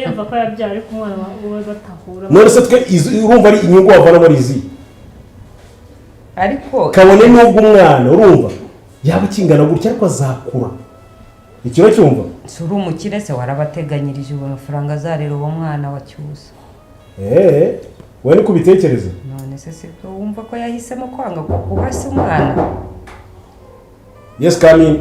yumva ko yabyara ariko umwana we batahura none se twe urumva ari inyungu wavana muri izi ariko kabone n'ubwo umwana urumva yaba kingana gutya ariko azakura ikiro cyumva suri umukire se warabateganyirije uwo mafaranga azarera uwo mwana wa Cyusa wowe niko ubitekereza none se wumva ko yahisemo kwanga kuhasa umwana yes kami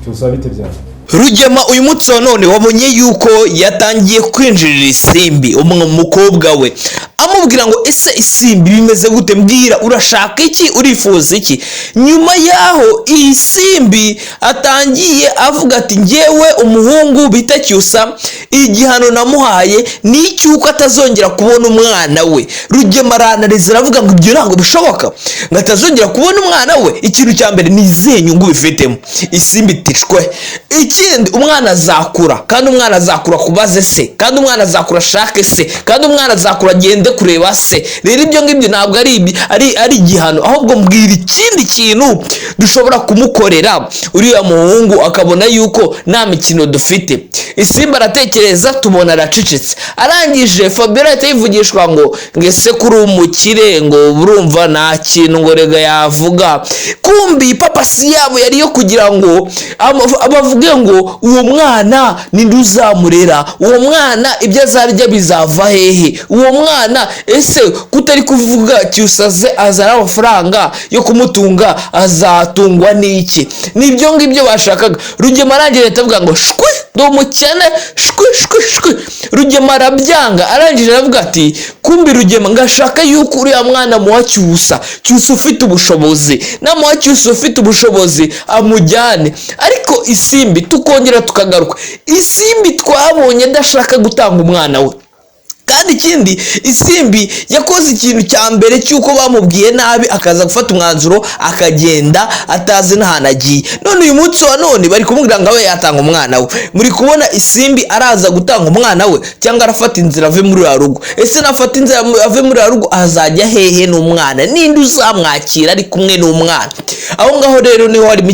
Cyusa bite byawe Rugema uyu munsi wa none wabonye yuko yatangiye kwinjirira isimbi umukobwa we amubwira ngo ese isimbi bimeze gute mbwira urashaka iki urifuza iki nyuma yaho iyi simbi atangiye avuga ati ngewe umuhungu bita Cyusa igihano namuhaye ni icyuko atazongera kubona umwana we Rugema aranariza aravuga ngo ibyo ntabwo bishoboka ngo atazongera kubona umwana we ikintu cya mbere ni izihe nyungu bifitemo isimbi tishwe ikindi umwana azakura kandi umwana azakura kubaze se kandi umwana azakura ashake se kandi umwana azakura agende kureba se rero ibyo ngibyo ntabwo ari igihano ahubwo mbwira ikindi kintu dushobora kumukorera uriya muhungu akabona yuko nta mikino dufite isimba aratekereza tubona aracecetse arangije Fabiola yivugishwa ngo ngese kuri umukire ngo burumva nta kintu ngo rega yavuga kumbi papa si yabo yari yo kugira ngo abavuge ngo uwo mwana ninde uzamurera uwo mwana ibyo azarya bizava hehe uwo mwana ese kutari kuvuga Cyusaze azara amafaranga yo kumutunga azatungwa n'iki nibyo ngibyo bashakaga Rugema arangije atavuga ngo shwe ndo mukene shwe Rugema arabyanga arangije aravuga ati kumbi Rugema ngashaka yuko uriya mwana muwa Cyusa ufite ubushobozi na muwa Cyusa ufite ubushobozi amujyane ariko isimbi tukongera tukagaruka isimbi twabonye adashaka gutanga umwana we kandi ikindi isimbi yakoze ikintu cya mbere cyuko bamubwiye nabi akaza gufata umwanzuro akagenda atazi n'ahantu agiye none uyu munsi wa none bari kumubwira ngo abe yatanga umwana we muri kubona isimbi araza gutanga umwana we cyangwa arafata inzira ave muri ya rugo ese nafata inzira ave muri ya rugo azajya hehe n'umwana ninde uzamwakira ari kumwe n'umwana aho ngaho rero niho harimo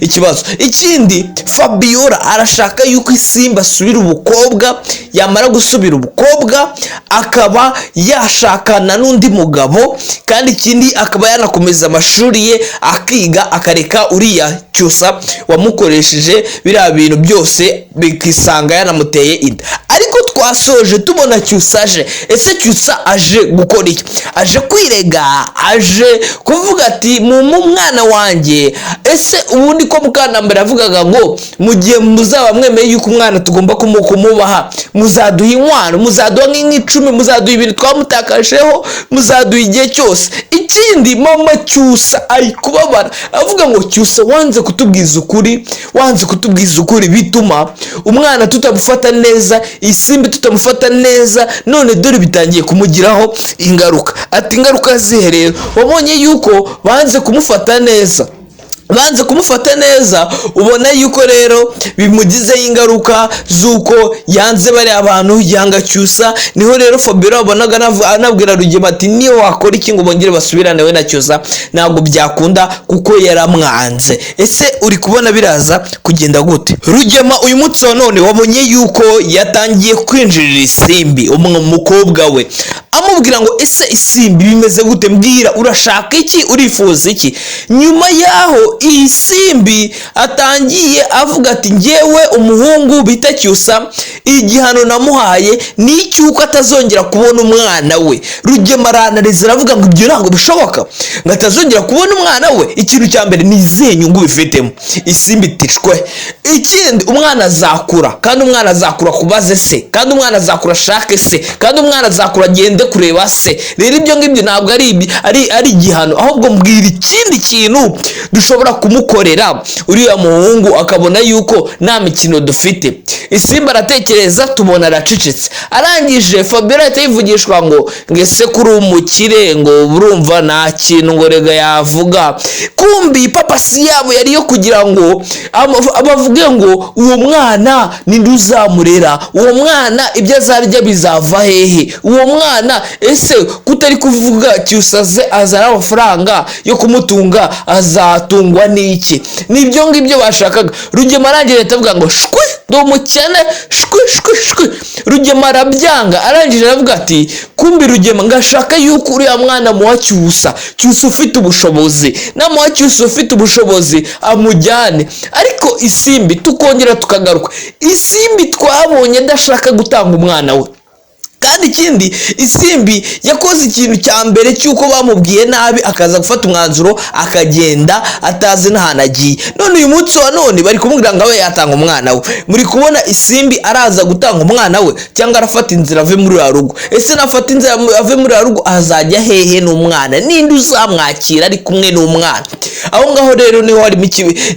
ikibazo ikindi Fabiola arashaka yuko isimbi asubira ubukobwa yamara gusubira ubukobwa akaba yashakana n'undi mugabo kandi ikindi akaba yanakomeza amashuri ye akiga akareka uriya Cyusa wamukoresheje biriya bintu byose bikisanga yanamuteye inda ariko twasoje tubona Cyusa aje ese Cyusa aje gukora iki aje kwirega aje kuvuga ati mu mwana wanjye ese ubundi ko Mukandambere avugaga ngo mu gihe muzaba mwemeye yuko umwana tugomba kumubaha muzaduha inkwano muzaduha nk'icumi muzaduha ibintu twamutakajeho muzaduha igihe cyose ikindi mama Cyusa ari kubabara avuga ngo Cyusa wanze kutubwiza ukuri bituma umwana tutamufata neza isimbi tutamufata neza none dore bitangiye kumugiraho ingaruka ati ingaruka ziherero wabonye yuko banze kumufata neza ubona yuko rero bimugizeho ingaruka z'uko yanze bari abantu yanga Cyusa niho rero Fabiola wabonaga anabwira Rugema ati niyo wakora iki ngo bongere basubirane we na Cyusa ntabwo byakunda kuko yaramwanze ese uri kubona biraza kugenda gute Rugema uyu munsi wa none wabonye yuko yatangiye kwinjirira isimbi umukobwa we amubwira ngo ese isimbi bimeze gute mbwira urashaka iki urifuza iki nyuma yaho iyi simbi atangiye avuga ati ngewe umuhungu bita Cyusa igihano namuhaye ni icyuko atazongera kubona umwana we Rugema aranariza aravuga ngo ibyo ntabwo bishoboka ngo atazongera kubona umwana we ikintu cya mbere ni izihe nyungu bifitemo isimbi tishwe ikindi umwana azakura kandi umwana azakura kubaze se kandi umwana azakura ashake se kandi umwana azakura agende kureba se rero ibyo ngibyo ntabwo ari igihano ahubwo mbwira ikindi kintu dushobora kumukorera uriya muhungu akabona yuko nta mikino dufite isimba aratekereza tubona aracecetse arangije Fabiola yivugishwa ngo ngese kuri umukire ngo burumva nta kintu ngo rega yavuga kumbi papa si yabo yari yo kugira ngo abavuge ngo uwo mwana ninde uzamurera uwo mwana ibyo azarya bizava hehe uwo mwana mwana ese kutari kuvuga cyusaze azana amafaranga yo kumutunga azatungwa n'iki? Nibyo ngibyo bashakaga. Rugema arangije atavuga ngo shwe ndo umukene shwe. Rugema arabyanga, arangije aravuga ati kumbi Rugema ngashaka yuko uriya mwana muha Cyusa ufite ubushobozi, namuha Cyusa ufite ubushobozi amujyane. Ariko Isimbi tukongera tukagaruka, Isimbi twabonye adashaka gutanga umwana we. Kandi ikindi Isimbi yakoze ikintu cya mbere cyuko bamubwiye nabi akaza gufata umwanzuro akagenda atazi n'ahantu agiye. None uyu munsi wa none bari kumubwira ngo abe yatanga umwana we. Muri kubona Isimbi araza gutanga umwana we cyangwa arafata inzira ave muri rugo? Ese nafata inzira ave muri rugo azajya hehe n'umwana? Ninde uzamwakira ari kumwe n'umwana? Aho ngaho rero niho harimo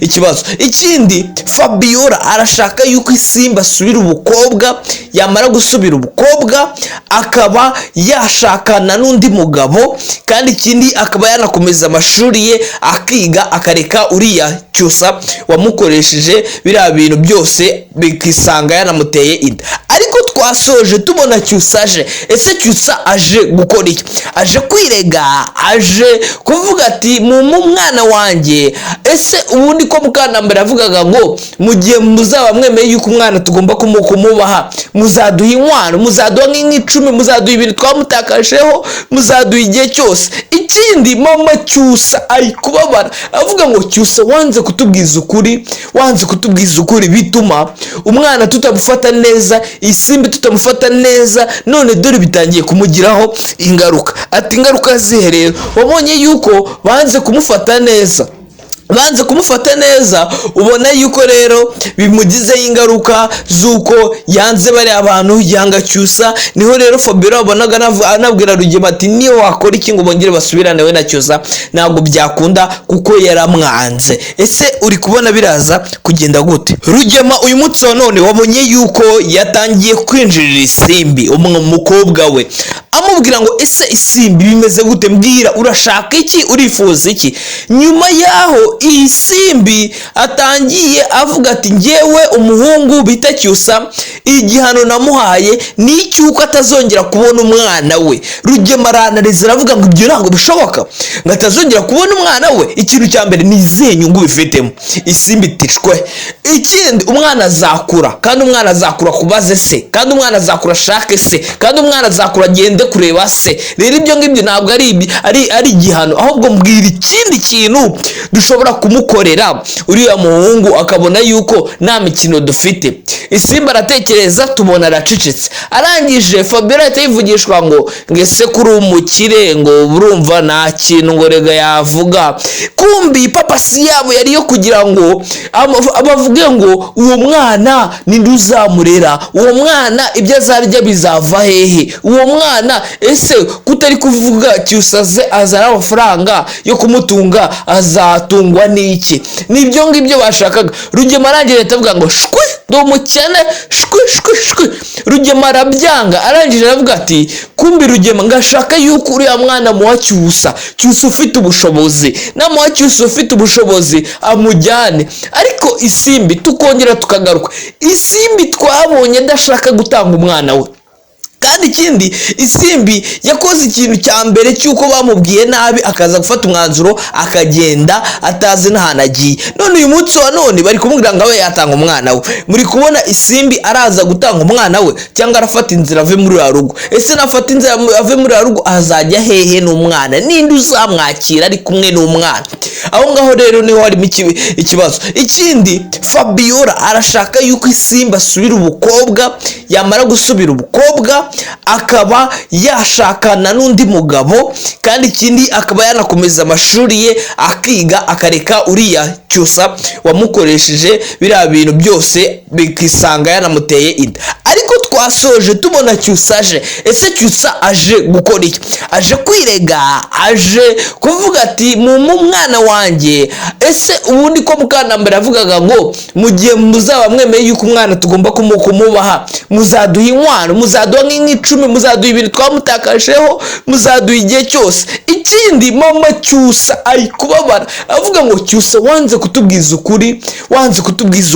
ikibazo. Ikindi Fabiola arashaka yuko Isimbi asubira ubukobwa, yamara gusubira ubukobwa akaba yashakana n'undi mugabo, kandi ikindi akaba yanakomeza amashuri ye akiga akareka uriya Cyusa wamukoresheje biriya bintu byose bikisanga yanamuteye inda. Ariko twasoje tubona Cyusa aje. Ese Cyusa aje gukora iki? Aje kwirega, aje kuvuga ati mu mwana wanjye. Ese ubundi ko Mukantambara yavugaga ngo mu gihe muzaba mwemeye yuko umwana tugomba kumubaha muzaduha inkwano, muzaduha nk'icumi, muzaduha ibintu twamutakajeho, muzaduha igihe cyose. Ikindi mama Cyusa ari kubabara avuga ngo Cyusa wanze kutubwiza ukuri, bituma umwana tutamufata neza, Isimbi tutamufata neza, none dore bitangiye kumugiraho ingaruka. Ati ingaruka zihe rero? Wabonye yuko banze kumufata neza, ubona yuko rero bimugizeho ingaruka z'uko yanze bari abantu, yanga Cyusa. Niho rero Fabiola wabonaga anabwira Rugema ati niyo wakora iki ngo bongere basubirane we na Cyusa ntabwo byakunda kuko yaramwanze. Ese uri kubona biraza kugenda gute? Rugema uyu munsi wa none wabonye yuko yatangiye kwinjirira Isimbi umukobwa we, amubwira ngo ese Isimbi bimeze gute? Mbwira, urashaka iki? Urifuza iki? Nyuma yaho Isimbi atangiye avuga ati ngewe umuhungu bita Cyusa igihano namuhaye ni icyuko atazongera kubona umwana we. Rugema aranariza aravuga ngo ibyo ntabwo bishoboka, ngo atazongera kubona umwana we. Ikintu cya mbere ni izihe nyungu bifitemo? Isimbi tishwe. Ikindi umwana azakura, kandi umwana azakura kubaze se, kandi umwana azakura ashake se, kandi umwana azakura agende kureba se. Rero ibyo ngibyo ntabwo ari igihano, ahubwo mbwira ikindi kintu dushobora kumukorera uriya muhungu akabona yuko nta mikino dufite. Isimbi aratekereza, tubona aracecetse. Arangije Fabiola ahita yivugishwa ngo ese kuri umukire ngo urumva nta kintu ngo rega yavuga. Kumbi papa si yabo yari yo kugira ngo abavuge ngo uwo mwana ninde uzamurera, uwo mwana ibyo azarya bizava hehe, uwo mwana ese kutari kuvuga Cyusaze azana amafaranga yo kumutunga azatungwa n'iki? Nibyo ngibyo bashakaga. Rugema arangije atavuga ngo shwe ndo umukene shwe. Rugema arabyanga, arangije aravuga ati kumbi Rugema ngashaka yuko uriya mwana muha Cyusa ufite ubushobozi, namuha Cyusa ufite ubushobozi amujyane. Ariko Isimbi tukongera tukagaruka, Isimbi twabonye adashaka gutanga umwana we. Kandi ikindi Isimbi yakoze ikintu cya mbere cyuko bamubwiye nabi akaza gufata umwanzuro akagenda atazi n'ahantu agiye. None uyu munsi wa none bari kumubwira ngo abe yatanga umwana we. Muri kubona Isimbi araza gutanga umwana we cyangwa arafata inzira ave muri rugo? Ese nafata inzira ave muri rugo azajya hehe n'umwana? Ninde uzamwakira ari kumwe n'umwana? Aho ngaho rero niho harimo ikibazo. Ikindi Fabiola arashaka yuko Isimbi asubira ubukobwa, yamara gusubira ubukobwa akaba yashakana n'undi mugabo, kandi ikindi akaba yanakomeza amashuri ye akiga akareka uriya Cyusa wamukoresheje biriya bintu byose bikisanga yanamuteye inda. Ariko twasoje tubona Cyusa aje. Ese Cyusa aje gukora iki? Aje kwirega, aje kuvuga ati mu mwana wanjye. Ese ubundi ko Mukantambara yavugaga ngo mu gihe muzaba mwemeye yuko umwana tugomba kumubaha muzaduha inkwano, muzaduha nk'icumi, muzaduha ibintu twamutakajeho, muzaduha igihe cyose. Ikindi mama Cyusa ari kubabara avuga ngo Cyusa wanze kutubwiza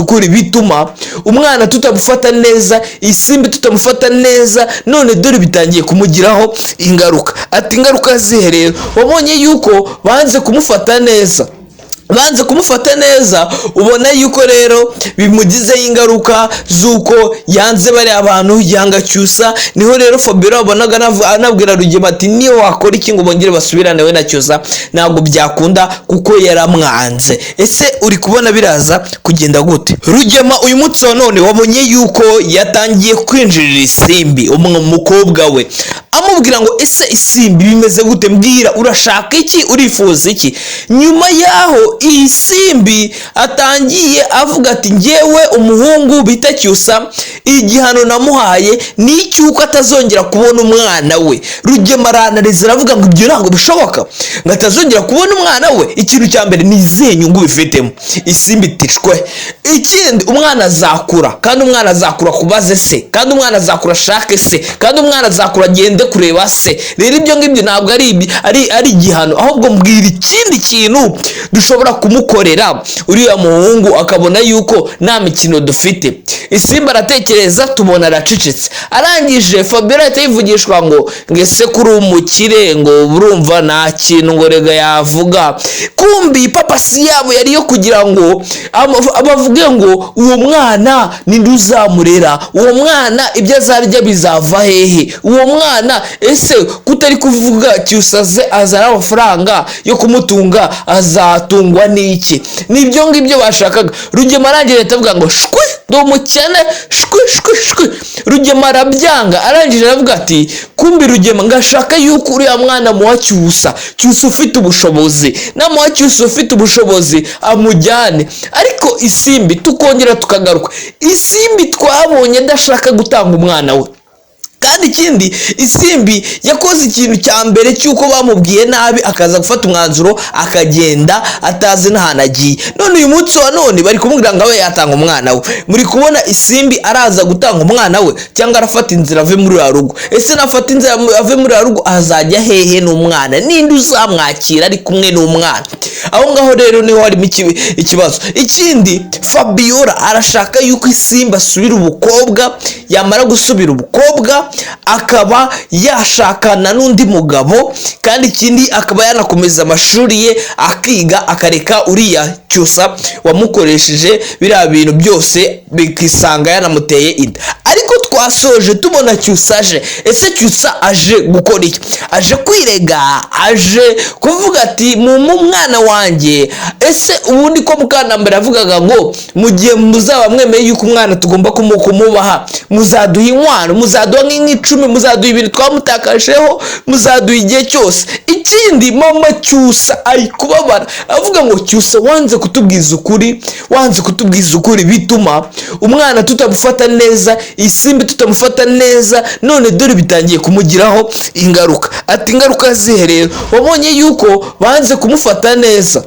ukuri, bituma umwana tutamufata neza, Isimbi tutamufata neza none dore bitangiye kumugiraho ingaruka. Ati ingaruka zihe rero? Wabonye yuko banze kumufata neza, banze kumufata neza, ubona yuko rero bimugizeho ingaruka z'uko yanze bari abantu, yanga Cyusa. Niho rero Fabiola wabonaga anabwira Rugema ati niyo wakora iki ngo bongere basubirane we na Cyusa ntabwo byakunda kuko yaramwanze. Ese uri kubona biraza kugenda gute? Rugema uyu munsi wa none wabonye yuko yatangiye kwinjirira Isimbi umukobwa we, amubwira ngo ese Isimbi bimeze gute, mbwira urashaka iki, urifuza iki? Nyuma yaho Isimbi atangiye avuga ati ngewe umuhungu bita Cyusa igihano namuhaye ni icyuko atazongera kubona umwana we. Rugema aranariza aravuga ngo ibyo ntabwo bishoboka, ngo atazongera kubona umwana we. Ikintu cya mbere ni izihe nyungu bifitemo? Isimbi tishwe. Ikindi umwana azakura, kandi umwana azakura kubaze se, kandi umwana azakura ashake se, kandi umwana azakura agende kureba se. Rero ibyo ngibyo ntabwo ari igihano, ahubwo mbwira ikindi kintu dushobora kumukorera uriya muhungu akabona yuko nta mikino dufite. Isimbi aratekereza, tubona aracecetse. Arangije Fabiola ahita yivugishwa ngo ese kuri umukire ngo urumva nta kintu ngo rega yavuga. Kumbi papa si yabo yari yo kugira ngo abavuge ngo uwo mwana ninde uzamurera, uwo mwana ibyo azarya bizava hehe, uwo mwana ese kutari kuvuga Cyusa ze azana amafaranga yo kumutunga azatungwa n'iki? Nibyo ngibyo bashakaga. Rugema arangije atavuga ngo shwe ndo umukene shwe. Rugema arabyanga, arangije aravuga ati kumbi Rugema ngashaka yuko uriya mwana muha Cyusa ufite ubushobozi, namuha Cyusa ufite ubushobozi amujyane. Ariko Isimbi tukongera tukagaruka, Isimbi twabonye adashaka gutanga umwana we. Kandi ikindi Isimbi yakoze ikintu cya mbere cyuko bamubwiye nabi akaza gufata umwanzuro akagenda atazi n'ahantu agiye. None uyu munsi wa none bari kumubwira ngo abe yatanga umwana we. Muri kubona Isimbi araza gutanga umwana we cyangwa arafata inzira ave muri rugo? Ese nafata inzira ave muri rugo azajya hehe n'umwana? Ninde uzamwakira ari kumwe n'umwana? Aho ngaho rero niho harimo ikibazo. Ikindi Fabiola arashaka yuko Isimbi asubira ubukobwa, yamara gusubira ubukobwa akaba yashakana n'undi mugabo, kandi ikindi akaba yanakomeza amashuri ye akiga akareka uriya Cyusa wamukoresheje biriya bintu byose bikisanga yanamuteye inda. Ariko twasoje tubona Cyusa aje. Ese Cyusa aje gukora iki? Aje kwirega, aje kuvuga ati mu mwana wanjye. Ese ubundi ko Mukandambere avugaga ngo mu gihe muzaba mwemeye yuko umwana tugomba kumubaha muzaduha inkwano, muzaduha nk'icumi, muzaduha ibintu twamutakajeho, muzaduha igihe cyose. Ikindi mama Cyusa ari kubabara avuga ngo Cyusa wanze kutubwiza ukuri, bituma umwana tutamufata neza, Isimbi tutamufata neza, none dore bitangiye kumugiraho ingaruka. Ati ingaruka zihe rero? Wabonye yuko banze kumufata neza,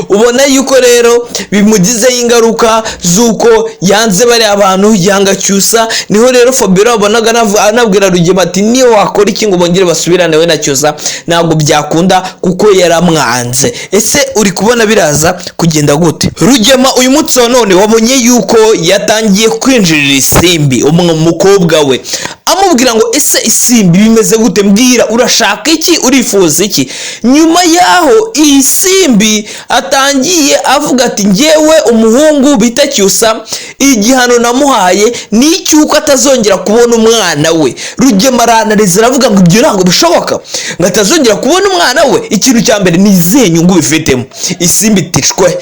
ubona yuko rero bimugizeho ingaruka z'uko yanze bari abantu, yanga Cyusa. Niho rero Fabiola wabonaga anabwira Rugema ati niyo wakora iki ngo bongere basubirane we na Cyusa ntabwo byakunda kuko yaramwanze. Ese uri kubona biraza kugenda gute? Rugema uyu munsi wa none wabonye yuko yatangiye kwinjirira Isimbi umukobwa we, amubwira ngo ese Isimbi bimeze gute, mbwira urashaka iki, urifuza iki? Nyuma yaho Isimbi atangiye avuga ati ngewe umuhungu bita Cyusa igihano namuhaye ni icyuko atazongera kubona umwana we. Rugema aranariza aravuga ngo ibyo ntabwo bishoboka, ngo atazongera kubona umwana we. Ikintu cya mbere ni izihe nyungu bifitemo? Isimbi tishwe.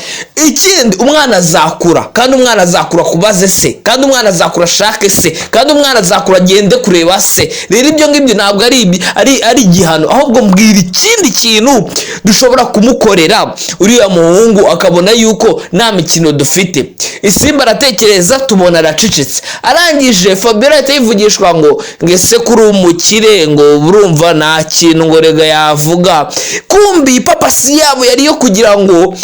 Ikindi umwana azakura, kandi umwana azakura kubaze se, kandi umwana azakura ashake se, kandi umwana azakura agende kureba se. Rero ibyo ngibyo ntabwo ari igihano, ahubwo mbwira ikindi kintu dushobora kumukorera uriya muhungu akabona yuko nta mikino dufite. Isimbi aratekereza, tubona aracecetse. Arangije Fabiola ahita yivugishwa ngo ese kuri umukire ngo urumva nta kintu ngo rega yavuga. Kumbi papa si yabo yari yo kugira ngo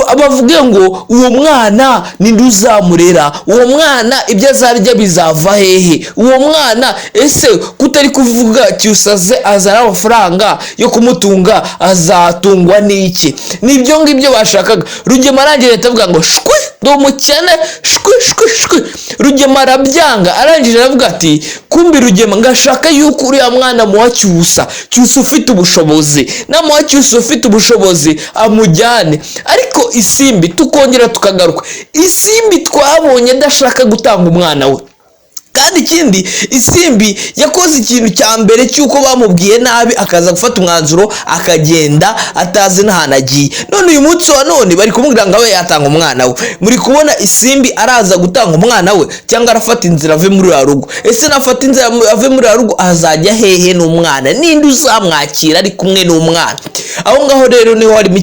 abavuge ngo uwo mwana ninde uzamurera, uwo mwana ibyo azarya bizava hehe, uwo mwana ese kutari kuvuga Cyusa ze azana amafaranga yo kumutunga azatungwa azatungwa n'iki? Nibyo ngibyo bashakaga. Rugema arangije ahita avuga ngo shwe ndi umukene, shwe. Rugema arabyanga, arangije aravuga ati kumbi Rugema ngashaka yuko uriya mwana muha Cyusa ufite ubushobozi, namuha Cyusa ufite ubushobozi amujyane. Ariko Isimbi tukongera tukagaruka, Isimbi twabonye adashaka gutanga umwana we. Kandi ikindi Isimbi yakoze ikintu cya mbere cy'uko bamubwiye nabi akaza gufata umwanzuro akagenda atazi n'ahantu agiye. None uyu munsi wa none bari kumubwira ngo abe yatanga umwana we. Muri kubona Isimbi araza gutanga umwana we cyangwa arafata inzira ave muri ya rugo? Ese nafata inzira ave muri ya rugo azajya hehe n'umwana? Ninde uzamwakira ari kumwe n'umwana? Aho ngaho rero niho harimo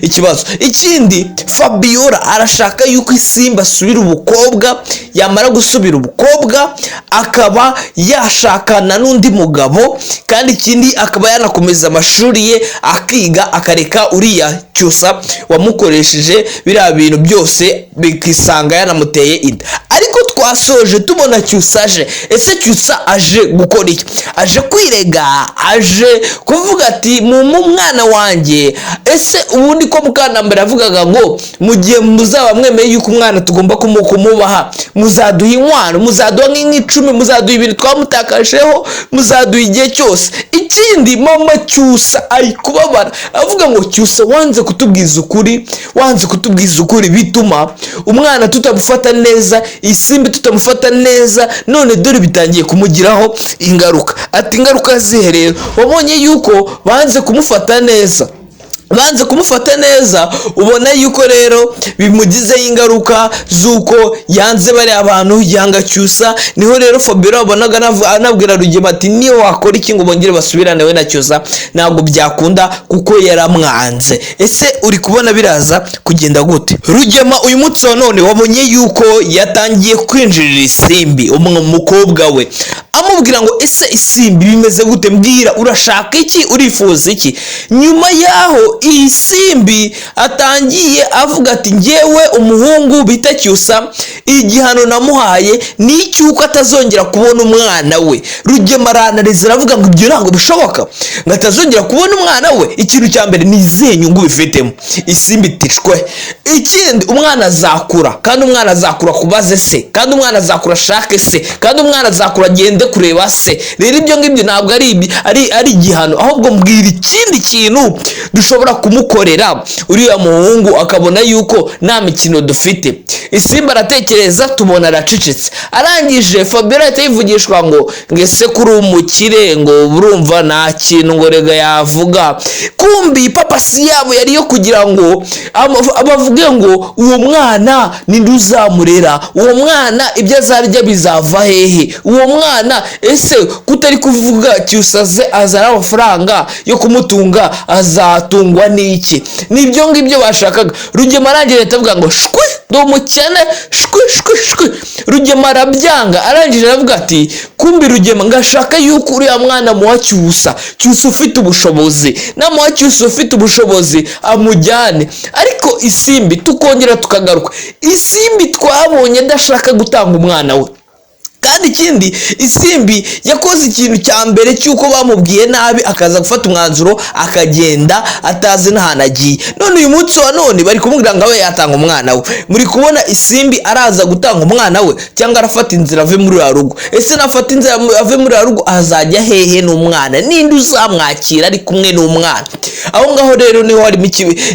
ikibazo. Ikindi Fabiola arashaka yuko Isimbi asubira ubukobwa, yamara gusubira ubukobwa akaba yashakana n'undi mugabo, kandi ikindi akaba yanakomeza amashuri ye akiga akareka uriya Cyusa wamukoresheje biriya bintu byose bikisanga yanamuteye inda. Ariko twasoje tubona Cyusa aje. Ese Cyusa aje gukora iki? Aje kwirega, aje kuvuga ati mu mwana wanjye. Ese ubundi ko Mukandambere avugaga ngo mu gihe muzaba mwemeye yuko umwana tugomba kumubaha, muzaduha inkwano, muzaduha nk'icumi, muzaduha ibintu twamutakajeho, muzaduha igihe cyose. Ikindi mama Cyusa ari kubabara avuga ngo Cyusa wanze kutubwiza ukuri, bituma umwana tutamufata neza, Isimbi tutamufata neza, none dore bitangiye kumugiraho ingaruka. Ati ingaruka zihe rero? Wabonye yuko banze kumufata neza, ubona yuko rero bimugizeho ingaruka z'uko yanze bari abantu, yanga Cyusa. Niho rero Fabiola wabonaga anabwira Rugema ati niyo wakora iki ngo bongere basubirane we na Cyusa ntabwo byakunda kuko yaramwanze. Ese uri kubona biraza kugenda gute? Rugema uyu munsi wa none wabonye yuko yatangiye kwinjirira Isimbi umukobwa we, amubwira ngo ese Isimbi bimeze gute? Mbwira, urashaka iki? Urifuza iki? Nyuma yaho Isimbi atangiye avuga ati ngewe umuhungu bita Cyusa igihano namuhaye ni icyuko atazongera kubona umwana we. Rugema aranariza aravuga ngo ibyo ntabwo bishoboka, ngo atazongera kubona umwana we. Ikintu cya mbere ni izihe nyungu bifitemo? Isimbi tishwe. Ikindi umwana azakura, kandi umwana azakura kubaze se, kandi umwana azakura ashake se, kandi umwana azakura agende kureba se. Rero ibyo ngibyo ntabwo ari igihano, ahubwo mbwira ikindi kintu dushobora kumukorera uriya muhungu akabona yuko nta mikino dufite. Isimbi aratekereza, tubona aracecetse. Arangije Fabiola ahita yivugishwa ngo ese kuri umukire ngo urumva nta kintu ngo rega yavuga. Kumbi papa si yabo yari yo kugira ngo abavuge ngo uwo mwana ninde uzamurera, uwo mwana ibyo azarya bizava hehe, uwo mwana ese kutari kuvuga Cyusa azana amafaranga yo kumutunga azatungwa n'iki? Nibyo ngibyo bashakaga. Rugema arangije ahita avuga ngo shwe ndi umukene, shwe. Rugema arabyanga, arangije aravuga ati kumbi Rugema ngashaka yuko uriya mwana muha Cyusa ufite ubushobozi, namuha Cyusa ufite ubushobozi amujyane. Ariko Isimbi tukongera tukagaruka, Isimbi twabonye adashaka gutanga umwana we. Kandi ikindi Isimbi yakoze ikintu cya mbere cy'uko bamubwiye nabi akaza gufata umwanzuro akagenda atazi n'ahantu agiye. None uyu munsi wa none bari kumubwira ngo abe yatanga umwana we. Muri kubona Isimbi araza gutanga umwana we cyangwa arafata inzira ave muri ya rugo? Ese nafata inzira ave muri ya rugo azajya hehe n'umwana? Ninde uzamwakira ari kumwe n'umwana? Aho ngaho rero niho harimo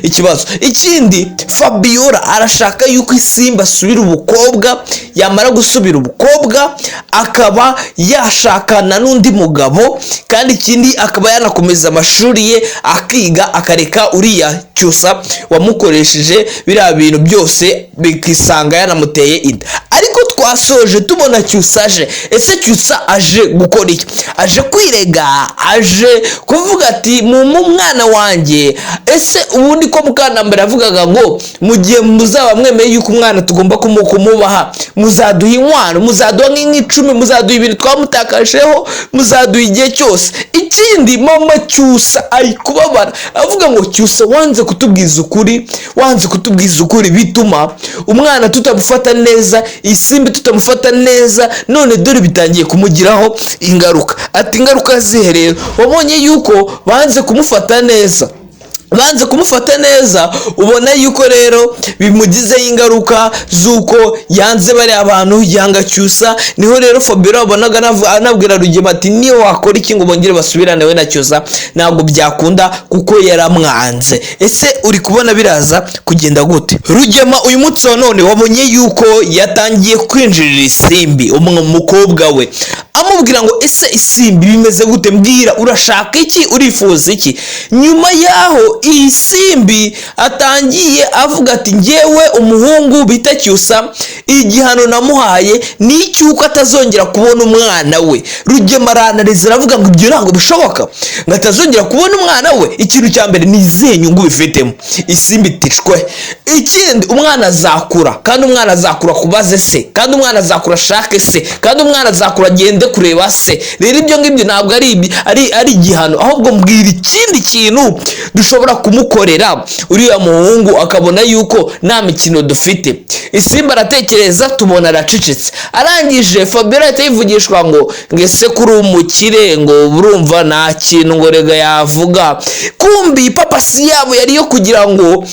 ikibazo. Ikindi Fabiola arashaka yuko Isimbi asubira ubukobwa, yamara gusubira ubukobwa akaba yashakana n'undi mugabo, kandi ikindi akaba yanakomeza amashuri ye akiga akareka uriya Cyusa wamukoresheje biriya bintu byose bikisanga yanamuteye inda. Ariko twasoje tubona Cyusa aje. Ese Cyusa aje gukora iki? Aje kwirega, aje kuvuga ati mu mwana wanjye. Ese ubundi ko Mukandambere avugaga ngo mu gihe muzaba mwemeye yuko umwana tugomba kumubaha, muzaduha inkwano, muzaduha nk'icumi, muzaduha ibintu twamutakajeho, muzaduha igihe cyose. Ikindi mama Cyusa ari kubabara avuga ngo Cyusa wanze kutubwiza ukuri, bituma umwana tutamufata neza, Isimbi tutamufata neza, none dore bitangiye kumugiraho ingaruka. Ati ingaruka zihe rero? Wabonye yuko banze kumufata neza, banze kumufata neza, ubona yuko rero bimugizeho ingaruka z'uko yanze bariya abantu, yanga Cyusa. Niho rero Fabiola wabonaga anabwira Rugema ati niyo wakora iki ngo bongere basubirane we na Cyusa ntabwo byakunda kuko yaramwanze. Ese uri kubona biraza kugenda gute? Rugema uyu munsi wa none wabonye yuko yatangiye kwinjirira Isimbi umukobwa we, amubwira ngo ese Isimbi bimeze gute, mbwira urashaka iki, urifuza iki? Nyuma yaho Isimbi atangiye avuga ati njyewe umuhungu bita Cyusa igihano namuhaye ni icyuko atazongera kubona umwana we. Rugema aranariza aravuga ngo ibyo ntabwo bishoboka, ngo atazongera kubona umwana we. Ikintu cya mbere ni izihe nyungu bifitemo? Isimbi tishwe. Ikindi, umwana azakura, kandi umwana azakura kubaze se, kandi umwana azakura ashake se, kandi umwana azakura agende kureba se. Rero ibyo ngibyo ntabwo ari igihano, ahubwo mbwira ikindi kintu dushobora kumukorera uriya muhungu akabona yuko nta mikino dufite. Isimbi aratekereza, tubona aracecetse. Arangije Fabiola ahita yivugishwa ngo ese kuri umukire ngo urumva nta kintu ngo rega yavuga. Kumbi papa si yabo yari yo kugira ngo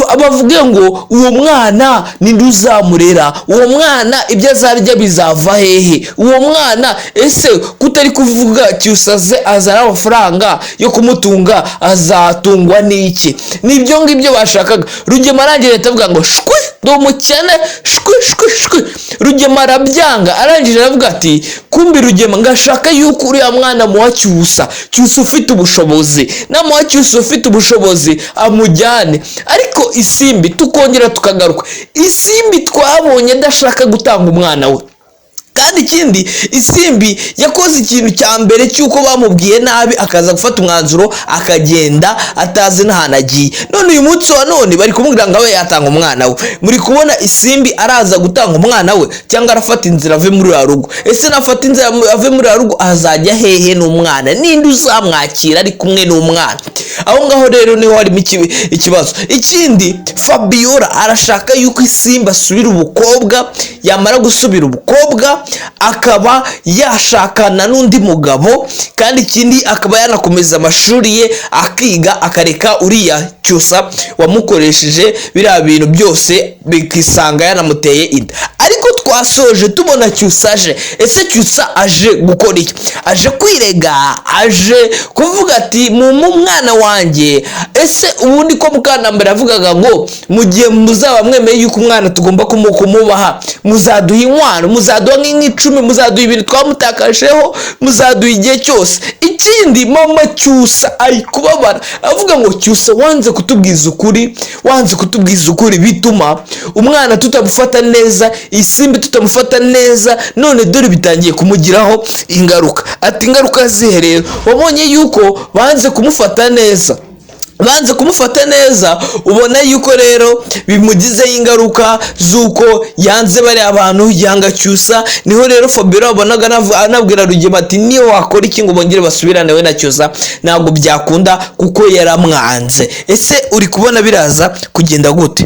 abavuge ngo uwo mwana ninde uzamurera, uwo mwana ibyo azarya bizava hehe, uwo mwana ese kutari kuvuga Cyusa ze azana amafaranga yo kumutunga azatungwa n'iki? Nibyo ngibyo bashakaga. Rugema arangije atavuga ngo shwe ndo umukene shwe. Rugema arabyanga, arangije aravuga ati kumbi Rugema ngashaka yuko uriya mwana muha Cyusa ufite ubushobozi, namuha Cyusa ufite ubushobozi amujyane. Ariko Isimbi tukongera tukagaruka, Isimbi twabonye adashaka gutanga umwana we. Kandi ikindi, Isimbi yakoze ikintu cya mbere cyuko bamubwiye nabi akaza gufata umwanzuro akagenda atazi n'ahantu agiye. None uyu munsi wa none bari kumubwira ngo abe yatanga umwana we. Muri kubona Isimbi araza gutanga umwana we cyangwa arafata inzira ave muri ya rugo? Ese nafata inzira ave muri ya rugo azajya hehe n'umwana? Ninde uzamwakira ari kumwe n'umwana? Aho ngaho rero niho harimo ikibazo. Ikindi, Fabiola arashaka yuko Isimbi asubira ubukobwa, yamara gusubira ubukobwa akaba yashakana n'undi mugabo, kandi ikindi akaba yanakomeza amashuri ye akiga, akareka uriya Cyusa wamukoresheje biriya bintu byose bikisanga yanamuteye inda. Ariko twasoje tubona Cyusa aje. Ese Cyusa aje gukora iki? Aje kwirega, aje kuvuga ati mu mwana wanjye. Ese ubundi ko Mukantambara yavugaga ngo mu gihe muzaba mwemeye yuko umwana tugomba kumubaha muzaduha inkwano, muzaduha nk'icumi, muzaduha ibintu twamutakajeho, muzaduha igihe cyose. Ikindi, mama Cyusa ari kubabara avuga ngo Cyusa wanze kutubwiza ukuri, bituma umwana tutamufata neza, Isimbi tutamufata neza, none dore bitangiye kumugiraho ingaruka. Ati ingaruka zihe rero? Wabonye yuko banze kumufata neza, ubona yuko rero bimugizeho ingaruka z'uko yanze bariya abantu, yanga Cyusa. Niho rero Fabiola wabonaga anabwira Rugema ati niyo wakora iki ngo bongere basubirane we na Cyusa ntabwo byakunda kuko yaramwanze. Ese uri kubona biraza kugenda gute?